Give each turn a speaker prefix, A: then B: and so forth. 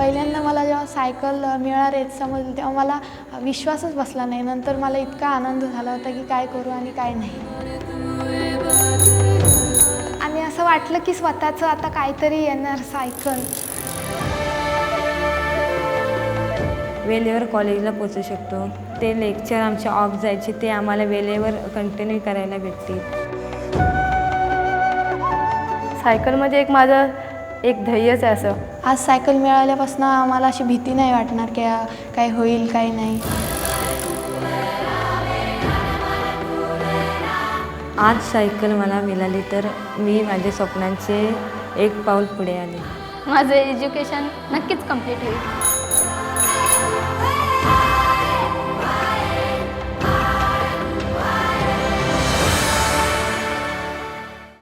A: पहिल्यांदा मला जेव्हा सायकल मिळाली समजलं तेव्हा मला विश्वासच बसला नाही. नंतर मला इतका आनंद झाला होता की काय करू आणि काय नाही. आणि असं वाटलं की स्वतःचं आता काहीतरी येणार सायकल.
B: वेळेवर कॉलेजला पोचू शकतो. ते लेक्चर आमचे ऑफ जायचे ते आम्हाला वेळेवर कंटिन्यू करायला भेटतील.
C: सायकल म्हणजे माझं एक ध्येयच आहे असं.
A: आज सायकल मिळाल्यापासून आम्हाला अशी भीती नाही वाटणार की काय होईल काय नाही.
B: आज सायकल मला मिळाली तर मी माझ्या स्वप्नांचे एक पाऊल पुढे आले.
D: माझं एज्युकेशन नक्कीच कंप्लीट होईल.